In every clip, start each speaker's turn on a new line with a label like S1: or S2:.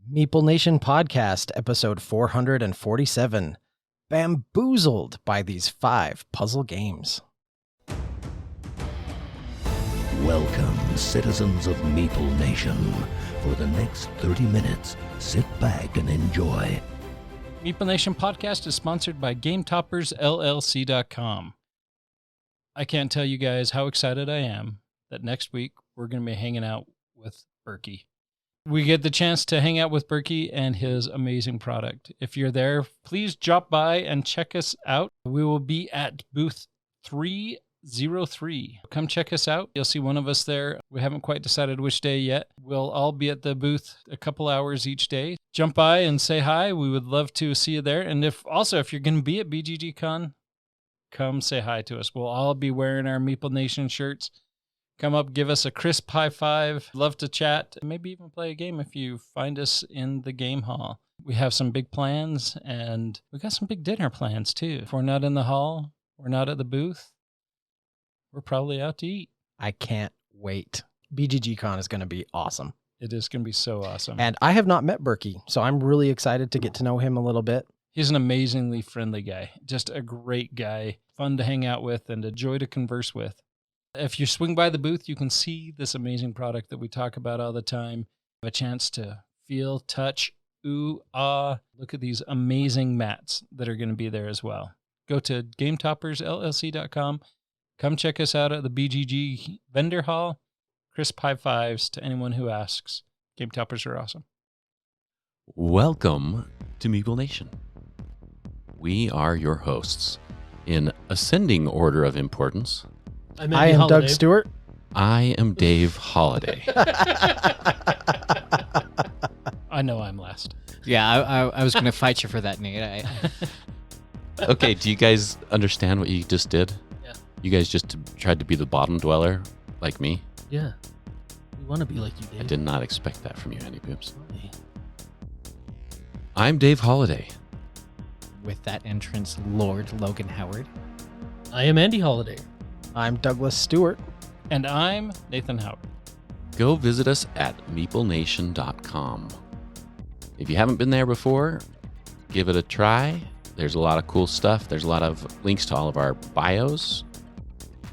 S1: Meeple Nation Podcast, episode 447. Bamboozled by these 5 puzzle games.
S2: Welcome, citizens of Meeple Nation. For the next 30 minutes, sit back and enjoy.
S3: Meeple Nation Podcast is sponsored by GameToppersLLC.com. I can't tell you guys how excited I am that next week we're going to be hanging out with Berkey. We get the chance to hang out with Berkey and his amazing product. If you're there, please drop by and check us out. We will be at booth 303. Come check us out. You'll see one of us there. We haven't quite decided which day yet. We'll all be at the booth a couple hours each day. Jump by and say hi. We would love to see you there. And if you're going to be at BGGCon, come say hi to us. We'll all be wearing our Meeple Nation shirts. Come up, give us a crisp high five. Love to chat. Maybe even play a game if you find us in the game hall. We have some big plans, and we got some big dinner plans, too. If we're not in the hall, we're not at the booth, we're probably out to eat.
S1: I can't wait. BGGCon is going to be awesome.
S3: It is going to be so awesome.
S1: And I have not met Berkey, so I'm really excited to get to know him a little bit.
S3: He's an amazingly friendly guy. Just a great guy. Fun to hang out with and a joy to converse with. If you swing by the booth, you can see this amazing product that we talk about all the time. Have a chance to feel, touch, ooh, ah. Look at these amazing mats that are going to be there as well. Go to GameToppersLLC.com. Come check us out at the BGG vendor hall. Crisp high fives to anyone who asks. Game Toppers are awesome.
S4: Welcome to Meeple Nation. We are your hosts. In ascending order of importance,
S1: I am Doug Stewart.
S4: I am Dave Holiday.
S3: I know I'm last.
S5: Yeah, I was going to fight you for that, Nate.
S4: Okay, do you guys understand what you just did?
S6: Yeah.
S4: You guys just tried to be the bottom dweller like me?
S6: Yeah. We want to be like you, Dave.
S4: I did not expect that from you, Andy Boobs. I'm Dave Holiday.
S5: With that entrance, Lord Logan Howard.
S6: I am Andy Holiday.
S1: I'm Douglas Stewart.
S3: And I'm Nathan Howard.
S4: Go visit us at meeplenation.com. If you haven't been there before, give it a try. There's a lot of cool stuff. There's a lot of links to all of our bios.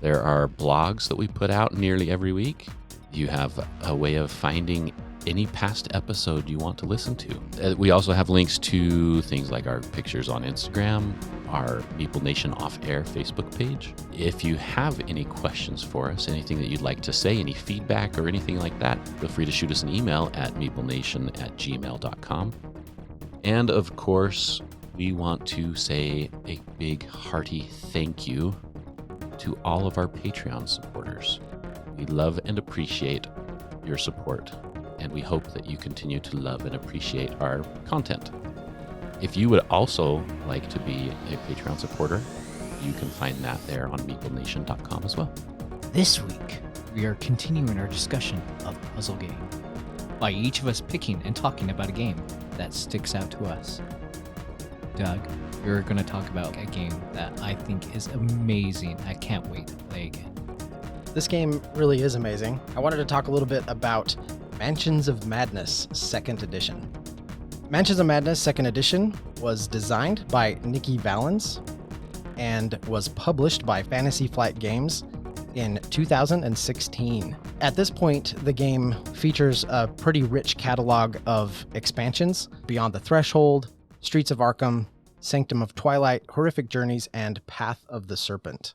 S4: There are blogs that we put out nearly every week. You have a way of finding any past episode you want to listen to. We also have links to things like our pictures on Instagram, our Meeple Nation Off-Air Facebook page. If you have any questions for us, anything that you'd like to say, any feedback or anything like that, feel free to shoot us an email at meeplenation@gmail.com. And of course, we want to say a big hearty thank you to all of our Patreon supporters. We love and appreciate your support, and we hope that you continue to love and appreciate our content. If you would also like to be a Patreon supporter, you can find that there on meeplenation.com as well.
S5: This week, we are continuing our discussion of puzzle game, by each of us picking and talking about a game that sticks out to us. Doug, you're going to talk about a game that I think is amazing. I can't wait to play again.
S1: This game really is amazing. I wanted to talk a little bit about Mansions of Madness 2nd Edition. Mansions of Madness 2nd Edition was designed by Nikki Valens and was published by Fantasy Flight Games in 2016. At this point, the game features a pretty rich catalog of expansions: Beyond the Threshold, Streets of Arkham, Sanctum of Twilight, Horrific Journeys, and Path of the Serpent.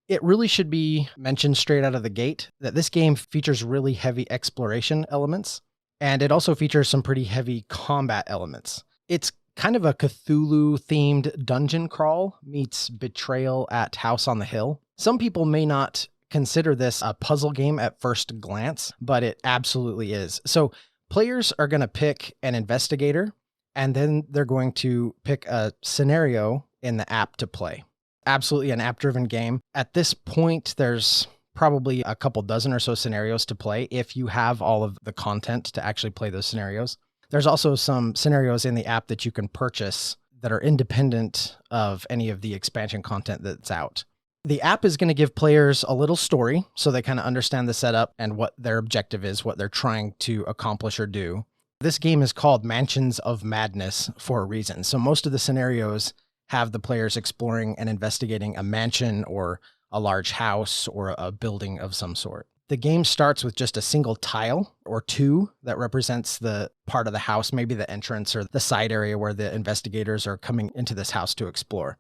S1: It really should be mentioned straight out of the gate that this game features really heavy exploration elements, and it also features some pretty heavy combat elements. It's kind of a Cthulhu-themed dungeon crawl meets Betrayal at House on the Hill. Some people may not consider this a puzzle game at first glance, but it absolutely is. So players are going to pick an investigator, and then they're going to pick a scenario in the app to play. Absolutely an app-driven game. At this point, there's probably a couple dozen or so scenarios to play if you have all of the content to actually play those scenarios. There's also some scenarios in the app that you can purchase that are independent of any of the expansion content that's out. The app is going to give players a little story so they kind of understand the setup and what their objective is, what they're trying to accomplish or do. This game is called Mansions of Madness for a reason. So most of the scenarios have the players exploring and investigating a mansion or a large house or a building of some sort. The game starts with just a single tile or two that represents the part of the house, maybe the entrance or the side area where the investigators are coming into this house to explore.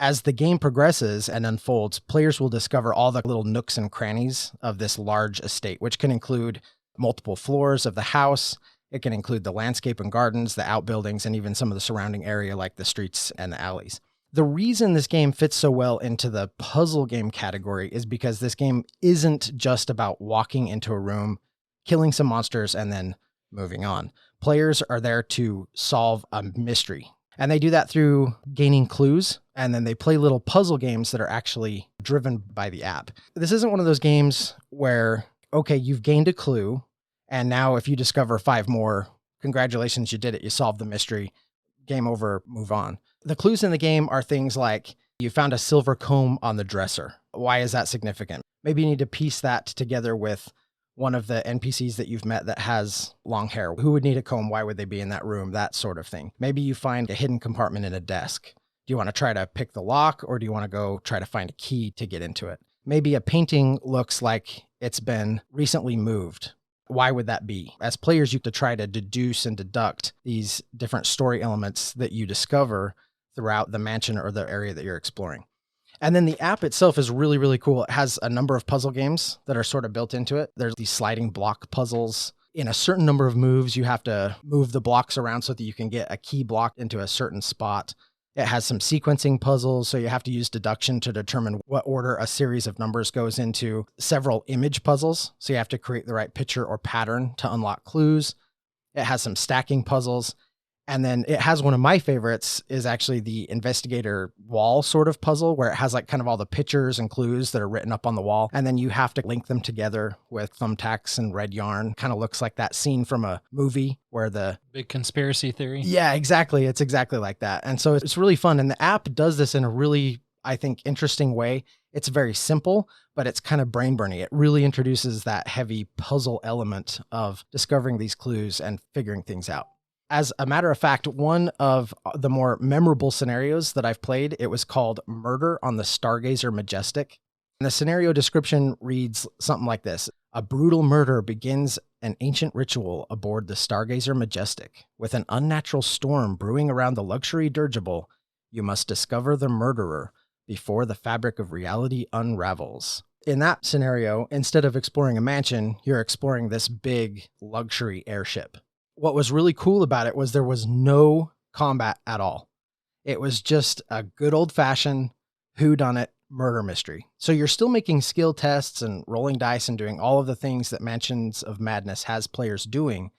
S1: As the game progresses and unfolds, players will discover all the little nooks and crannies of this large estate, which can include multiple floors of the house. It can include the landscape and gardens, the outbuildings, and even some of the surrounding area like the streets and the alleys. The reason this game fits so well into the puzzle game category is because this game isn't just about walking into a room, killing some monsters, and then moving on. Players are there to solve a mystery. And they do that through gaining clues, and then they play little puzzle games that are actually driven by the app. This isn't one of those games where, okay, you've gained a clue, and now if you discover 5 more, congratulations, you did it, you solved the mystery, game over, move on. The clues in the game are things like, you found a silver comb on the dresser. Why is that significant? Maybe you need to piece that together with one of the NPCs that you've met that has long hair. Who would need a comb? Why would they be in that room? That sort of thing. Maybe you find a hidden compartment in a desk. Do you want to try to pick the lock, or do you want to go try to find a key to get into it? Maybe a painting looks like it's been recently moved. Why would that be? As players, you have to try to deduce and deduct these different story elements that you discover throughout the mansion or the area that you're exploring. And then the app itself is really, really cool. It has a number of puzzle games that are sort of built into it. There's these sliding block puzzles. In a certain number of moves, you have to move the blocks around so that you can get a key block into a certain spot. It has some sequencing puzzles, so you have to use deduction to determine what order a series of numbers goes into. Several image puzzles, so you have to create the right picture or pattern to unlock clues. It has some stacking puzzles. And then it has one of my favorites is actually the investigator wall sort of puzzle, where it has like kind of all the pictures and clues that are written up on the wall. And then you have to link them together with thumbtacks and red yarn. Kind of looks like that scene from a movie where the
S3: Big conspiracy theory.
S1: Yeah, exactly. It's exactly like that. And so it's really fun. And the app does this in a really, I think, interesting way. It's very simple, but it's kind of brain burning. It really introduces that heavy puzzle element of discovering these clues and figuring things out. As a matter of fact, one of the more memorable scenarios that I've played, it was called Murder on the Stargazer Majestic. And the scenario description reads something like this. A brutal murder begins an ancient ritual aboard the Stargazer Majestic. With an unnatural storm brewing around the luxury dirigible, you must discover the murderer before the fabric of reality unravels. In that scenario, instead of exploring a mansion, you're exploring this big luxury airship. What was really cool about it was there was no combat at all. It was just a good old-fashioned whodunit murder mystery. So you're still making skill tests and rolling dice and doing all of the things that Mansions of Madness has players doing,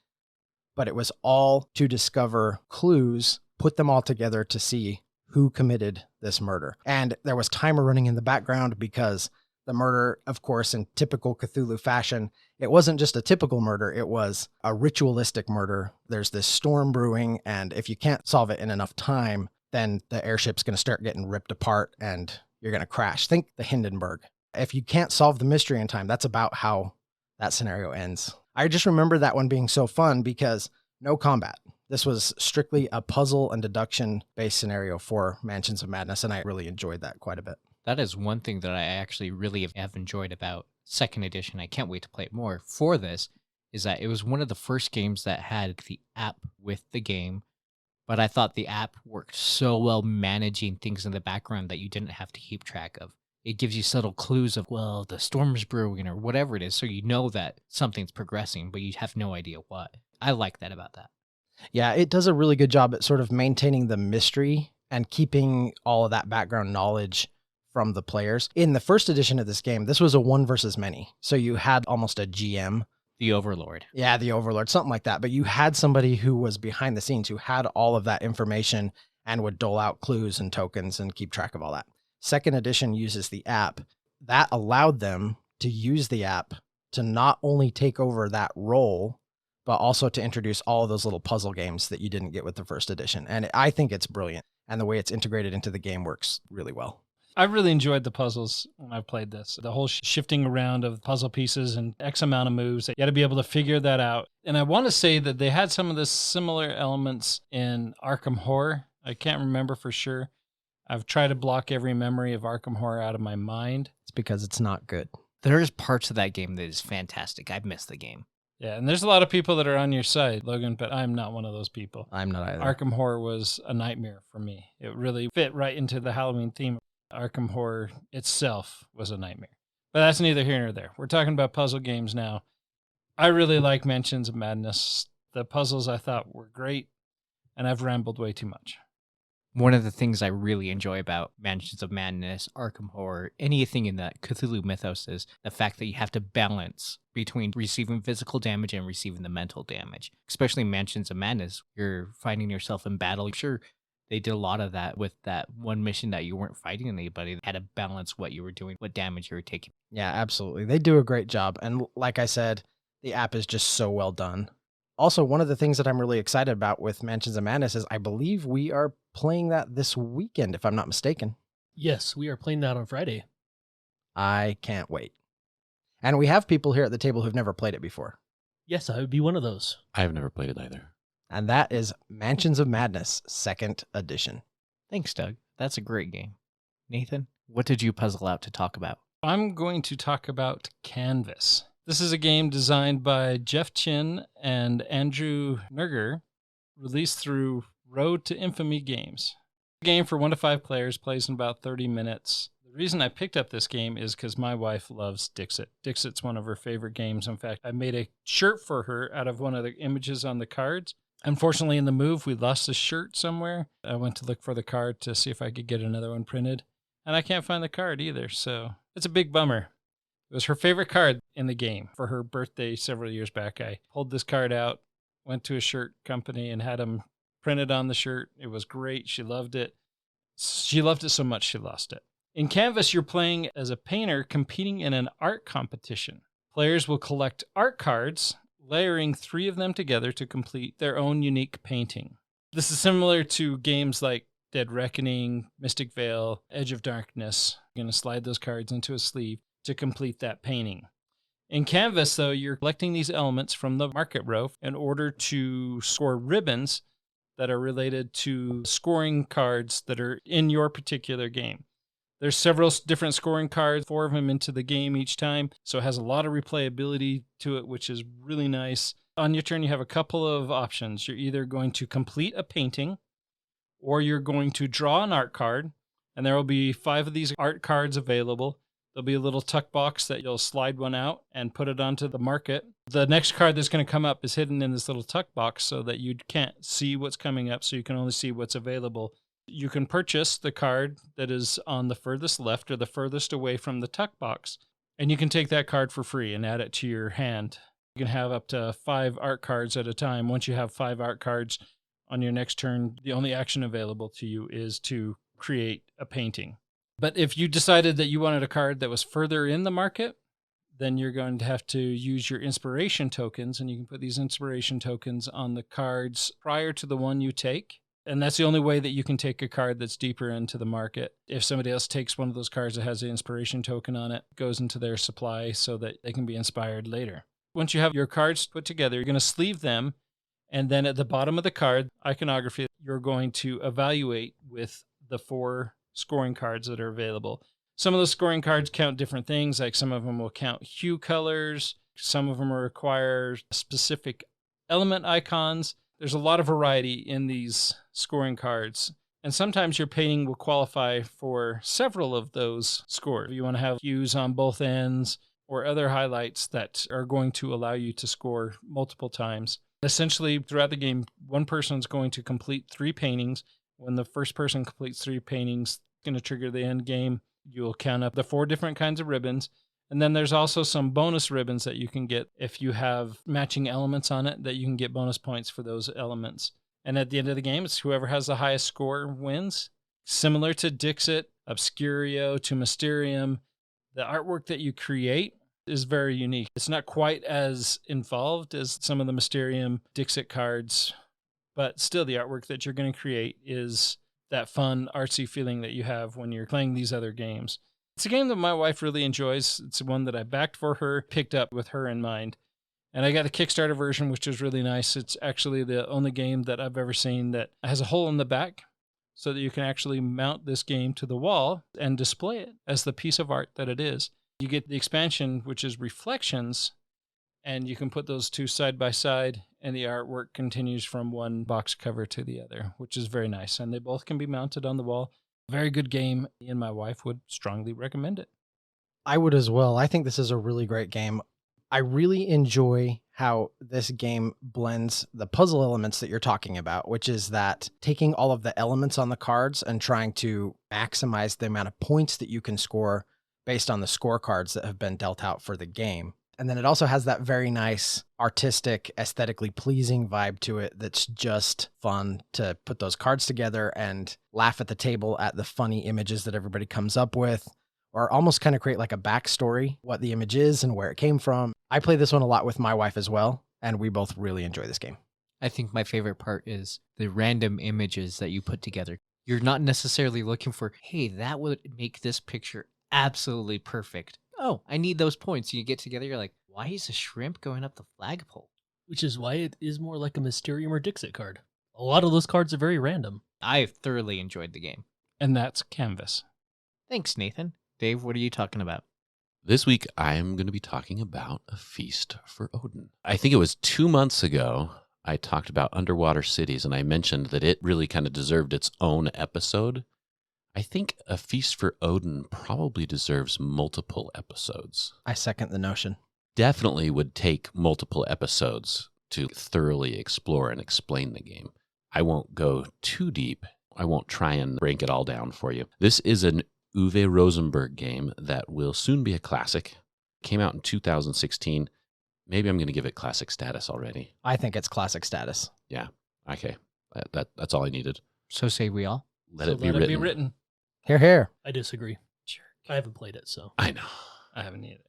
S1: but it was all to discover clues, put them all together to see who committed this murder. And there was timer running in the background because the murder, of course, in typical Cthulhu fashion, it wasn't just a typical murder, it was a ritualistic murder. There's this storm brewing, and if you can't solve it in enough time, then the airship's going to start getting ripped apart and you're going to crash. Think the Hindenburg. If you can't solve the mystery in time, that's about how that scenario ends. I just remember that one being so fun because no combat. This was strictly a puzzle and deduction-based scenario for Mansions of Madness, and I really enjoyed that quite a bit.
S5: That is one thing that I actually really have enjoyed about second edition. I can't wait to play it more for this, is that it was one of the first games that had the app with the game, but I thought the app worked so well managing things in the background that you didn't have to keep track of. It gives you subtle clues of, well, the storm's brewing or whatever it is, so you know that something's progressing, but you have no idea what. I like that about that.
S1: Yeah, it does a really good job at sort of maintaining the mystery and keeping all of that background knowledge from the players. In the first edition of this game, this was a one versus many. So you had almost a GM.
S5: The Overlord.
S1: Yeah, the Overlord, something like that. But you had somebody who was behind the scenes, who had all of that information and would dole out clues and tokens and keep track of all that. Second edition uses the app. That allowed them to use the app to not only take over that role, but also to introduce all of those little puzzle games that you didn't get with the first edition. And I think it's brilliant. And the way it's integrated into the game works really well.
S3: I really enjoyed the puzzles when I played this. The whole shifting around of puzzle pieces and X amount of moves. You got to be able to figure that out. And I want to say that they had some of the similar elements in Arkham Horror. I can't remember for sure. I've tried to block every memory of Arkham Horror out of my mind.
S1: It's because it's not good.
S5: There's parts of that game that is fantastic. I've missed the game.
S3: Yeah, and there's a lot of people that are on your side, Logan, but I'm not one of those people.
S1: I'm not either.
S3: Arkham Horror was a nightmare for me. It really fit right into the Halloween theme. Arkham Horror itself was a nightmare. But that's neither here nor there. We're talking about puzzle games now. I really like Mansions of Madness. The puzzles I thought were great, and I've rambled way too much.
S5: One of the things I really enjoy about Mansions of Madness, Arkham Horror, anything in that Cthulhu mythos is the fact that you have to balance between receiving physical damage and receiving the mental damage. Especially Mansions of Madness, you're finding yourself in battle. Sure, they did a lot of that with that one mission that you weren't fighting anybody. They had to balance what you were doing, what damage you were taking.
S1: Yeah, absolutely. They do a great job. And like I said, the app is just so well done. Also, one of the things that I'm really excited about with Mansions of Madness is I believe we are playing that this weekend, if I'm not mistaken.
S6: Yes, we are playing that on Friday.
S1: I can't wait. And we have people here at the table who've never played it before.
S6: Yes, I would be one of those.
S4: I've never played it either.
S1: And that is Mansions of Madness, 2nd edition.
S5: Thanks, Doug. That's a great game. Nathan, what did you puzzle out to talk about?
S3: I'm going to talk about Canvas. This is a game designed by Jeff Chin and Andrew Nerger, released through Road to Infamy Games. The game for 1 to 5 players plays in about 30 minutes. The reason I picked up this game is because my wife loves Dixit. Dixit's one of her favorite games. In fact, I made a shirt for her out of one of the images on the cards. Unfortunately, in the move, we lost the shirt somewhere. I went to look for the card to see if I could get another one printed, and I can't find the card either, so it's a big bummer. It was her favorite card in the game. For her birthday several years back, I pulled this card out, went to a shirt company, and had them printed on the shirt. It was great. She loved it. She loved it so much she lost it. In Canvas, you're playing as a painter competing in an art competition. Players will collect art cards, layering 3 of them together to complete their own unique painting. This is similar to games like Dead Reckoning, Mystic Vale, Edge of Darkness. You're going to slide those cards into a sleeve to complete that painting. In Canvas, though, you're collecting these elements from the market row in order to score ribbons that are related to scoring cards that are in your particular game. There's several different scoring cards, 4 of them into the game each time, so it has a lot of replayability to it, which is really nice. On your turn, you have a couple of options. You're either going to complete a painting, or you're going to draw an art card, and there will be 5 of these art cards available. There'll be a little tuck box that you'll slide one out and put it onto the market. The next card that's going to come up is hidden in this little tuck box so that you can't see what's coming up, so you can only see what's available. You can purchase the card that is on the furthest left or the furthest away from the tuck box, and you can take that card for free and add it to your hand. You can have up to 5 art cards at a time. Once you have 5 art cards on your next turn, the only action available to you is to create a painting. But if you decided that you wanted a card that was further in the market, then you're going to have to use your inspiration tokens, and you can put these inspiration tokens on the cards prior to the one you take. And that's the only way that you can take a card that's deeper into the market. If somebody else takes one of those cards that has the inspiration token on it, it goes into their supply so that they can be inspired later. Once you have your cards put together, you're going to sleeve them, and then at the bottom of the card, iconography, you're going to evaluate with the 4 scoring cards that are available. Some of those scoring cards count different things, like some of them will count hue colors, some of them will require specific element icons. There's a lot of variety in these scoring cards, and sometimes your painting will qualify for several of those scores. You want to have hues on both ends or other highlights that are going to allow you to score multiple times. Essentially, throughout the game, one person's going to complete 3 paintings. When the first person completes 3 paintings, it's going to trigger the end game. You'll count up the 4 different kinds of ribbons. And then there's also some bonus ribbons that you can get if you have matching elements on it, that you can get bonus points for those elements. And at the end of the game, it's whoever has the highest score wins. Similar to Dixit, Obscurio, to Mysterium, the artwork that you create is very unique. It's not quite as involved as some of the Mysterium Dixit cards, but still the artwork that you're going to create is that fun, artsy feeling that you have when you're playing these other games. It's a game that my wife really enjoys. It's one that I backed for her, picked up with her in mind. And I got the Kickstarter version, which is really nice. It's actually the only game that I've ever seen that has a hole in the back so that you can actually mount this game to the wall and display it as the piece of art that it is. You get the expansion, which is Reflections, and you can put those two side by side, and the artwork continues from one box cover to the other, which is very nice. And they both can be mounted on the wall. Very good game, and my wife would strongly recommend it.
S1: I would as well. I think this is a really great game. I really enjoy how this game blends the puzzle elements that you're talking about, which is that taking all of the elements on the cards and trying to maximize the amount of points that you can score based on the scorecards that have been dealt out for the game. And then it also has that very nice, artistic, aesthetically pleasing vibe to it that's just fun to put those cards together and laugh at the table at the funny images that everybody comes up with, or almost kind of create like a backstory, what the image is and where it came from. I play this one a lot with my wife as well, and we both really enjoy this game.
S5: I think my favorite part is the random images that you put together. You're not necessarily looking for, hey, that would make this picture absolutely perfect. Oh, I need those points. You get together, you're like, why is a shrimp going up the flagpole?
S6: Which is why it is more like a Mysterium or Dixit card. A lot of those cards are very random.
S5: I thoroughly enjoyed the game.
S3: And that's Canvas.
S5: Thanks, Nathan. Dave, what are you talking about?
S4: This week, I am going to be talking about A Feast for Odin. I think it was 2 months ago, I talked about Underwater Cities, and I mentioned that it really kind of deserved its own episode. I think A Feast for Odin probably deserves multiple episodes.
S1: I second the notion.
S4: Definitely would take multiple episodes to thoroughly explore and explain the game. I won't go too deep. I won't try and break it all down for you. This is an Uwe Rosenberg game that will soon be a classic. Came out in 2016. Maybe I'm going to give it classic status already.
S1: I think it's classic status.
S4: Yeah. Okay. That's all I needed.
S5: So say we all.
S4: Let it be written.
S1: Here, here.
S6: I disagree.
S3: Jerk.
S6: I haven't played it, so
S4: I know.
S3: I haven't either.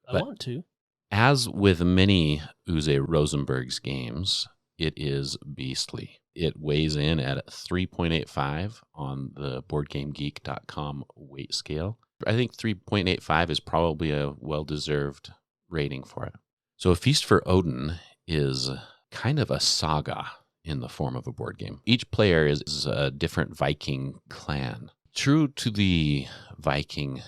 S6: I
S4: But-
S6: want to.
S4: As with many Uwe Rosenberg's games, it is beastly. It weighs in at 3.85 on the BoardGameGeek.com weight scale. I think 3.85 is probably a well-deserved rating for it. So A Feast for Odin is kind of a saga in the form of a board game. Each player is a different Viking clan. True to the Viking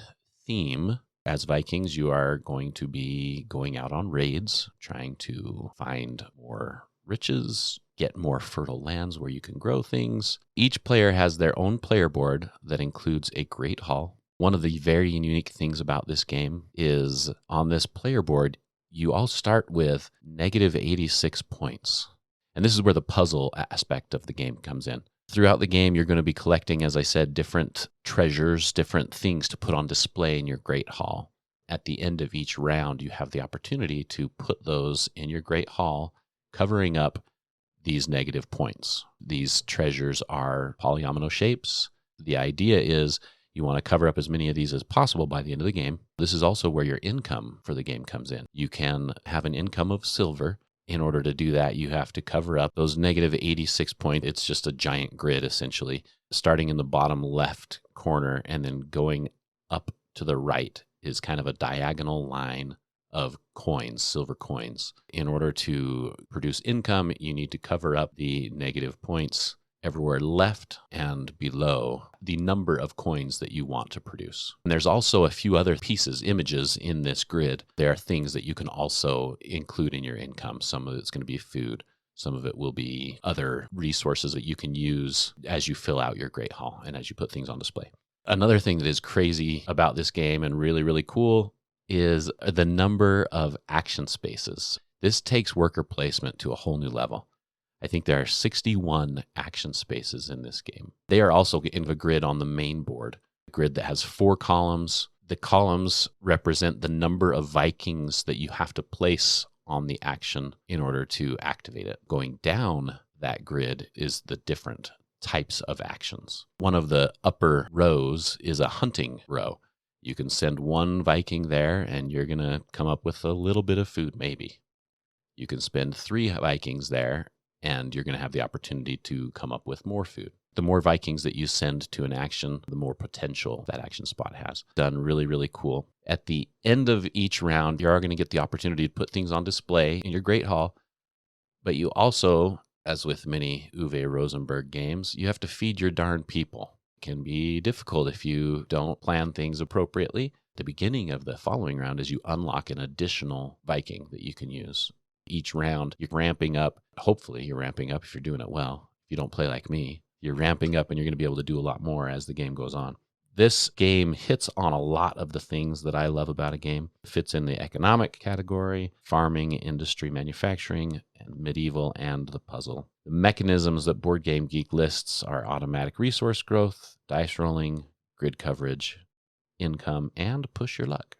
S4: theme, as Vikings, you are going to be going out on raids, trying to find more riches, get more fertile lands where you can grow things. Each player has their own player board that includes a great hall. One of the very unique things about this game is on this player board, you all start with negative 86 points. And this is where the puzzle aspect of the game comes in. Throughout the game, you're going to be collecting, as I said, different treasures, different things to put on display in your Great Hall. At the end of each round, you have the opportunity to put those in your Great Hall, covering up these negative points. These treasures are polyomino shapes. The idea is you want to cover up as many of these as possible by the end of the game. This is also where your income for the game comes in. You can have an income of silver. In order to do that, you have to cover up those negative 86 points. It's just a giant grid, essentially, starting in the bottom left corner and then going up to the right is kind of a diagonal line of coins, silver coins. In order to produce income, you need to cover up the negative points everywhere left and below the number of coins that you want to produce. And there's also a few other pieces, images in this grid. There are things that you can also include in your income. Some of it's going to be food. Some of it will be other resources that you can use as you fill out your Great Hall and as you put things on display. Another thing that is crazy about this game and really, really cool is the number of action spaces. This takes worker placement to a whole new level. I think there are 61 action spaces in this game. They are also in the grid on the main board, a grid that has 4 columns. The columns represent the number of Vikings that you have to place on the action in order to activate it. Going down that grid is the different types of actions. One of the upper rows is a hunting row. You can send 1 Viking there and you're going to come up with a little bit of food, maybe. You can spend 3 Vikings there and you're going to have the opportunity to come up with more food. The more Vikings that you send to an action, the more potential that action spot has. Done really, really cool. At the end of each round, you are going to get the opportunity to put things on display in your Great Hall, but you also, as with many Uwe Rosenberg games, you have to feed your darn people. It can be difficult if you don't plan things appropriately. The beginning of the following round is you unlock an additional Viking that you can use. Each round, you're ramping up. Hopefully, you're ramping up if you're doing it well. If you don't play like me, you're ramping up and you're going to be able to do a lot more as the game goes on. This game hits on a lot of the things that I love about a game. It fits in the economic category, farming, industry, manufacturing, and medieval, and the puzzle. The mechanisms that Board Game Geek lists are automatic resource growth, dice rolling, grid coverage, income, and push your luck.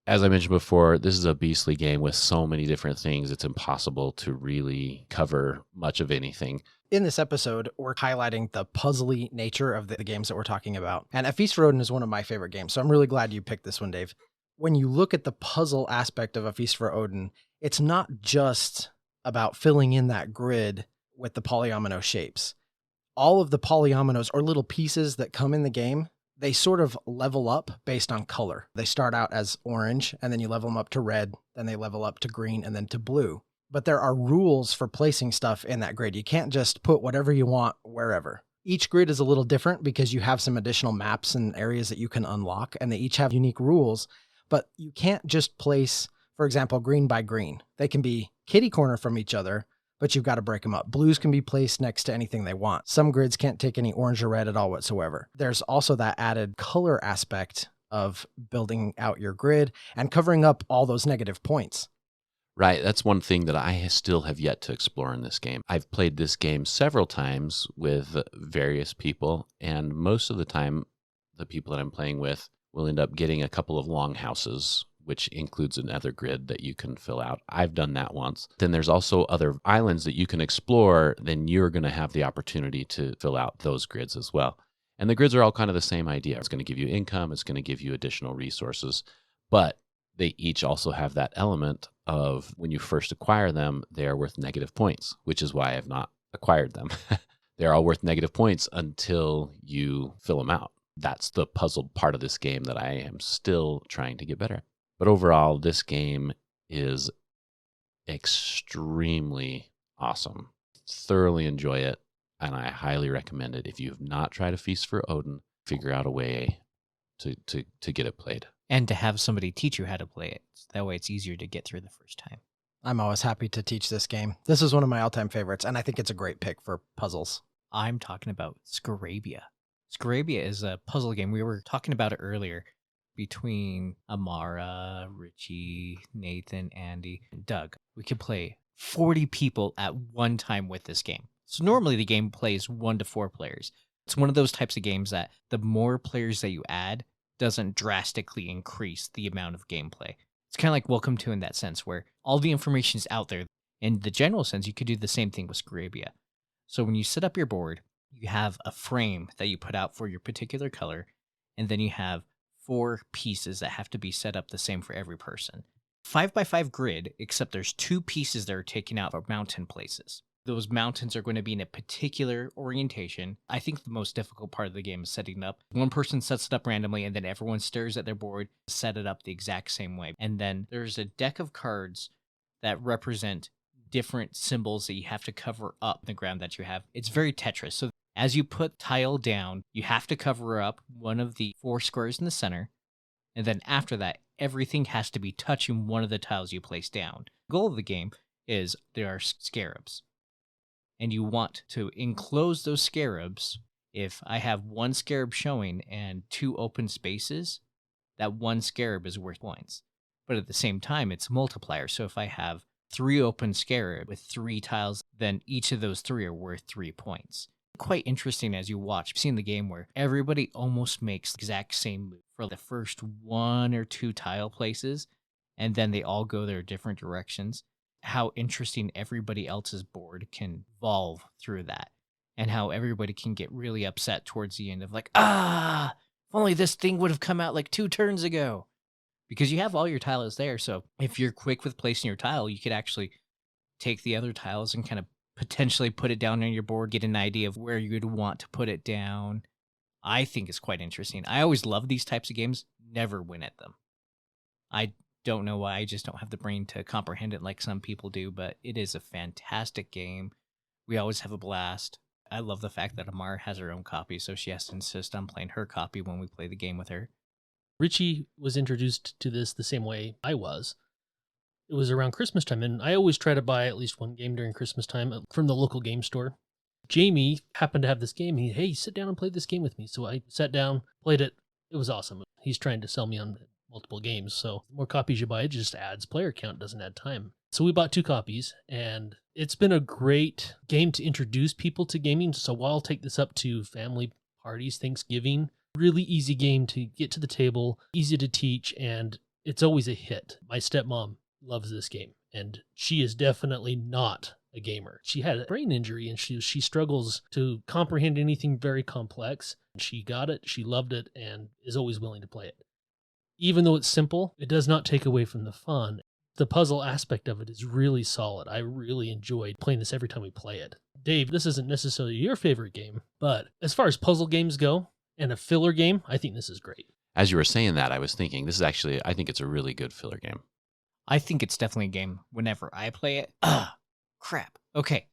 S4: As I mentioned before, this is a beastly game with so many different things. It's impossible to really cover much of anything.
S1: In this episode, we're highlighting the puzzly nature of the games that we're talking about. And A Feast for Odin is one of my favorite games, so I'm really glad you picked this one, Dave. When you look at the puzzle aspect of A Feast for Odin, it's not just about filling in that grid with the polyomino shapes. All of the polyominoes or little pieces that come in the game, they sort of level up based on color. They start out as orange, and then you level them up to red, then they level up to green, and then to blue. But there are rules for placing stuff in that grid. You can't just put whatever you want wherever. Each grid is a little different because you have some additional maps and areas that you can unlock, and they each have unique rules. But you can't just place, for example, green by green. They can be kitty corner from each other, but you've got to break them up. Blues can be placed next to anything they want. Some grids can't take any orange or red at all whatsoever. There's also that added color aspect of building out your grid and covering up all those negative points.
S4: Right, that's one thing that I still have yet to explore in this game. I've played this game several times with various people, and most of the time, the people that I'm playing with will end up getting a couple of long houses, which includes another grid that you can fill out. I've done that once. Then there's also other islands that you can explore. Then you're going to have the opportunity to fill out those grids as well. And the grids are all kind of the same idea. It's going to give you income. It's going to give you additional resources. But they each also have that element of when you first acquire them, they are worth negative points, which is why I've not acquired them. They're all worth negative points until you fill them out. That's the puzzle part of this game that I am still trying to get better at. But overall, this game is extremely awesome. Thoroughly enjoy it, and I highly recommend it. If you have not tried A Feast for Odin, figure out a way to get it played.
S5: And to have somebody teach you how to play it. So that way it's easier to get through the first time.
S1: I'm always happy to teach this game. This is one of my all-time favorites, and I think it's a great pick for puzzles.
S5: I'm talking about Scarabya. Scarabya is a puzzle game. We were talking about it earlier between Amara, Richie, Nathan, Andy, and Doug. We could play 40 people at one time with this game. So normally the game plays 1 to 4 players. It's one of those types of games that the more players that you add doesn't drastically increase the amount of gameplay. It's kind of like Welcome to in that sense, where all the information is out there. In the general sense, you could do the same thing with Scarabya. So when you set up your board, you have a frame that you put out for your particular color, and then you have 4 pieces that have to be set up the same for every person. 5x5 grid, except there's 2 pieces that are taken out for mountain places. Those mountains are going to be in a particular orientation. I think the most difficult part of the game is setting it up. One person sets it up randomly, and then everyone stares at their board, set it up the exact same way. And then there's a deck of cards that represent different symbols that you have to cover up the ground that you have. It's very Tetris. So as you put tile down, you have to cover up one of the 4 squares in the center. And then after that, everything has to be touching one of the tiles you place down. The goal of the game is there are scarabs. And you want to enclose those scarabs. If I have 1 scarab showing and 2 open spaces, that 1 scarab is worth points. But at the same time, it's a multiplier. So if I have 3 open scarab with 3 tiles, then each of those 3 are worth 3 points. Quite interesting as you watch, seeing the game where everybody almost makes the exact same move for the first 1 or 2 tile places, and then they all go their different directions. How interesting everybody else's board can evolve through that, and how everybody can get really upset towards the end of like, if only this thing would have come out like 2 turns ago. Because you have all your tiles there, so if you're quick with placing your tile, you could actually take the other tiles and kind of potentially put it down on your board, get an idea of where you'd want to put it down. I think it's quite interesting. I always love these types of games, never win at them. I don't know why, I just don't have the brain to comprehend it like some people do, but it is a fantastic game. We always have a blast. I love the fact that Amar has her own copy, so she has to insist on playing her copy when we play the game with her.
S6: Richie was introduced to this the same way I was. It was around Christmas time, and I always try to buy at least one game during Christmas time from the local game store. Jamie happened to have this game. Hey, sit down and play this game with me. So I sat down, played it. It was awesome. He's trying to sell me on multiple games. So the more copies you buy, it just adds player count, doesn't add time. So we bought 2 copies, and it's been a great game to introduce people to gaming. So I'll take this up to family parties, Thanksgiving. Really easy game to get to the table, easy to teach, and it's always a hit. My stepmom loves this game, and she is definitely not a gamer. She had a brain injury, and she struggles to comprehend anything very complex. She got it, she loved it, and is always willing to play it. Even though it's simple, it does not take away from the fun. The puzzle aspect of it is really solid. I really enjoyed playing this every time we play it. Dave, this isn't necessarily your favorite game, but as far as puzzle games go, and a filler game, I think this is great.
S4: As you were saying that, I was thinking, this is actually, I think it's a really good filler game.
S5: I think it's definitely a game whenever I play it. Crap. Okay,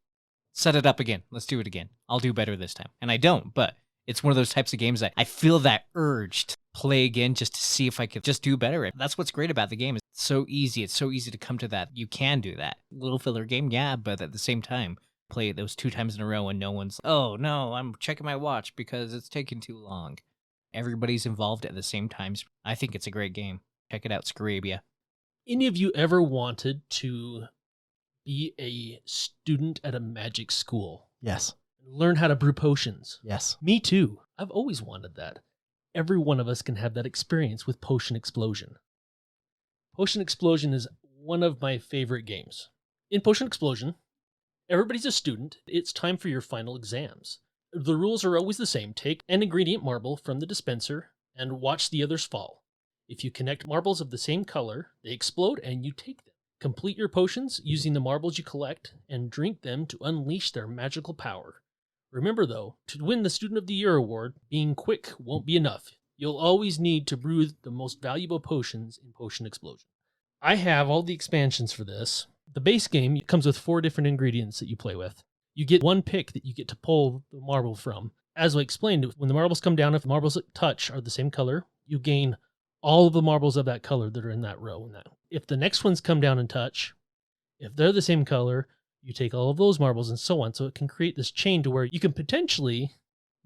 S5: set it up again. Let's do it again. I'll do better this time. And I don't, but it's one of those types of games that I feel that urge to play again just to see if I could just do better. That's what's great about the game. It's so easy. It's so easy to come to that. You can do that. Little filler game, yeah, but at the same time, play it those 2 times in a row and no one's, oh no, I'm checking my watch because it's taking too long. Everybody's involved at the same time. I think it's a great game. Check it out, Scarabya.
S6: Any of you ever wanted to be a student at a magic school?
S1: Yes.
S6: Learn how to brew potions?
S1: Yes.
S6: Me too. I've always wanted that. Every one of us can have that experience with Potion Explosion. Potion Explosion is one of my favorite games. In Potion Explosion, everybody's a student. It's time for your final exams. The rules are always the same. Take an ingredient marble from the dispenser and watch the others fall. If you connect marbles of the same color, they explode and you take them. Complete your potions using the marbles you collect and drink them to unleash their magical power. Remember though, to win the Student of the Year award, being quick won't be enough. You'll always need to brew the most valuable potions in Potion Explosion. I have all the expansions for this. The base game comes with 4 different ingredients that you play with. You get 1 pick that you get to pull the marble from. As I explained, when the marbles come down, if the marbles that touch are the same color, you gain all of the marbles of that color that are in that row. If the next ones come down and touch, if they're the same color, you take all of those marbles and so on. So it can create this chain to where you can potentially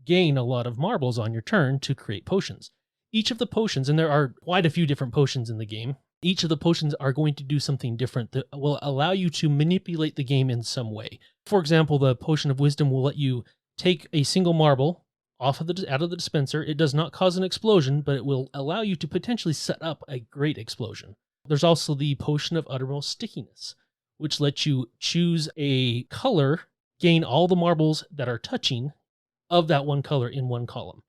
S6: gain a lot of marbles on your turn to create potions. Each of the potions, and there are quite a few different potions in the game, each of the potions are going to do something different that will allow you to manipulate the game in some way. For example, the Potion of Wisdom will let you take a single marble out of the dispenser. It does not cause an explosion, but it will allow you to potentially set up a great explosion. There's also the Potion of Uttermost Stickiness, which lets you choose a color, gain all the marbles that are touching of that one color in one column.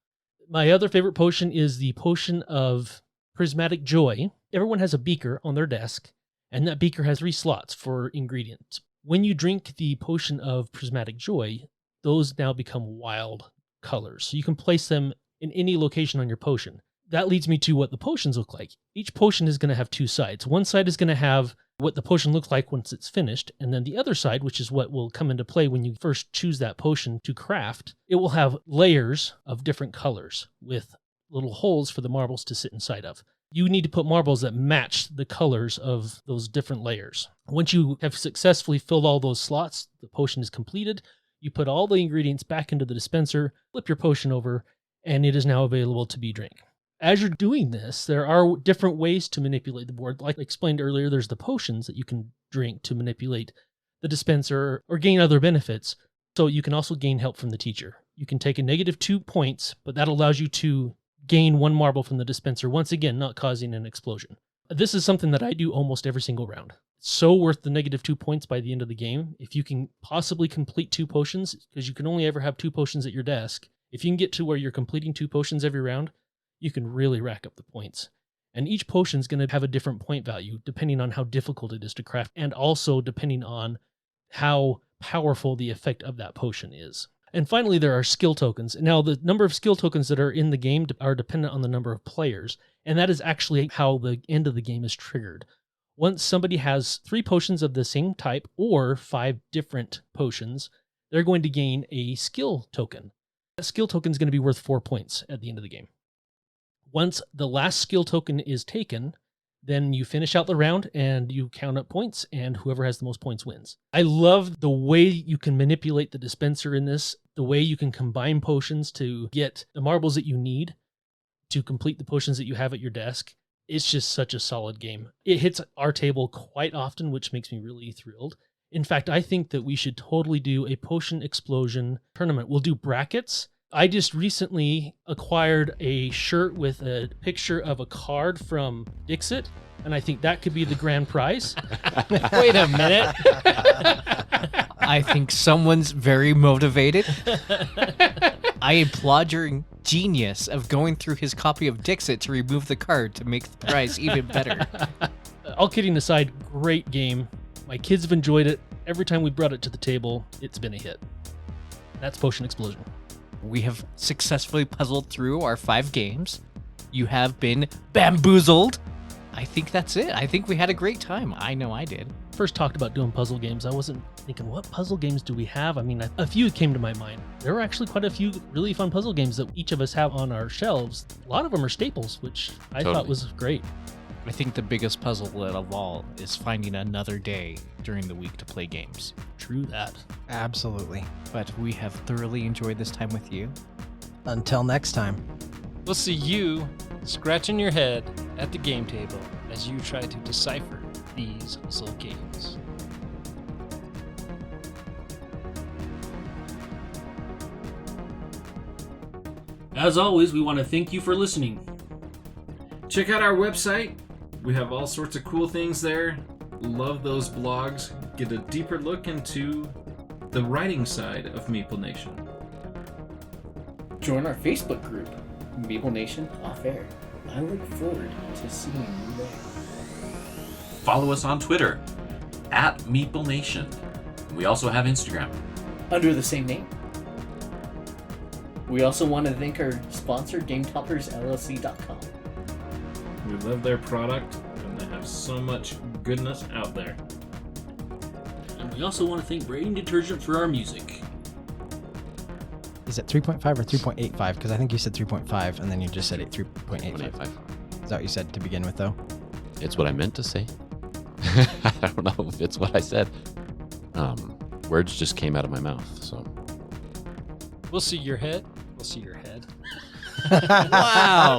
S6: My other favorite potion is the Potion of Prismatic Joy. Everyone has a beaker on their desk, and that beaker has 3 slots for ingredients. When you drink the Potion of Prismatic Joy, those now become wild colors. So you can place them in any location on your potion. That leads me to what the potions look like. Each potion is going to have 2 sides. One side is going to have what the potion looks like once it's finished, and then the other side, which is what will come into play when you first choose that potion to craft, it will have layers of different colors with little holes for the marbles to sit inside of. You need to put marbles that match the colors of those different layers. Once you have successfully filled all those slots, the potion is completed. You put all the ingredients back into the dispenser, flip your potion over, and it is now available to be drank. As you're doing this, there are different ways to manipulate the board. Like I explained earlier, there's the potions that you can drink to manipulate the dispenser or gain other benefits. So you can also gain help from the teacher. You can take a -2 points, but that allows you to gain 1 marble from the dispenser, once again, not causing an explosion. This is something that I do almost every single round. It's so worth the -2 points by the end of the game. If you can possibly complete 2 potions, because you can only ever have 2 potions at your desk, if you can get to where you're completing 2 potions every round, you can really rack up the points. And each potion is going to have a different point value depending on how difficult it is to craft, and also depending on how powerful the effect of that potion is. And finally, there are skill tokens. Now, the number of skill tokens that are in the game are dependent on the number of players, and that is actually how the end of the game is triggered. Once somebody has 3 potions of the same type or 5 different potions, they're going to gain a skill token. That skill token is going to be worth 4 points at the end of the game. Once the last skill token is taken, then you finish out the round and you count up points, and whoever has the most points wins. I love the way you can manipulate the dispenser in this, the way you can combine potions to get the marbles that you need to complete the potions that you have at your desk. It's just such a solid game. It hits our table quite often, which makes me really thrilled. In fact, I think that we should totally do a potion explosion tournament. We'll do brackets. I just recently acquired a shirt with a picture of a card from Dixit, and I think that could be the grand prize.
S5: Wait a minute. I think someone's very motivated. I applaud your genius of going through his copy of Dixit to remove the card to make the prize even better.
S6: All kidding aside, great game. My kids have enjoyed it. Every time we brought it to the table, it's been a hit. That's Potion Explosion.
S5: We have successfully puzzled through our 5 games. You have been bamboozled. I think that's it. I think we had a great time. I know I did.
S6: First talked about doing puzzle games, I wasn't thinking, what puzzle games do we have? I mean, a few came to my mind. There were actually quite a few really fun puzzle games that each of us have on our shelves. A lot of them are staples, which I thought was great.
S5: I think the biggest puzzle of all is finding another day during the week to play games.
S6: True that.
S1: Absolutely.
S5: But we have thoroughly enjoyed this time with you.
S1: Until next time.
S3: We'll see you scratching your head at the game table as you try to decipher these puzzle games.
S7: As always, we want to thank you for listening.
S8: Check out our website. We have all sorts of cool things there. Love those blogs. Get a deeper look into the writing side of Meeple Nation.
S9: Join our Facebook group, Meeple Nation Off Air. I look forward to seeing you there.
S4: Follow us on Twitter at Meeple Nation. We also have Instagram.
S9: Under the same name. We also want to thank our sponsor, GameToppersLLC.com.
S8: We love their product, and they have so much goodness out there.
S7: And we also want to thank Braiding Detergent for our music.
S1: Is it 3.5 or 3.85? Because I think you said 3.5, and then you just said 3.85. Is that what you said to begin with, though?
S4: It's what I meant to say. I don't know if it's what I said. Words just came out of my mouth, so.
S3: We'll see your head. We'll see your head.
S5: Wow.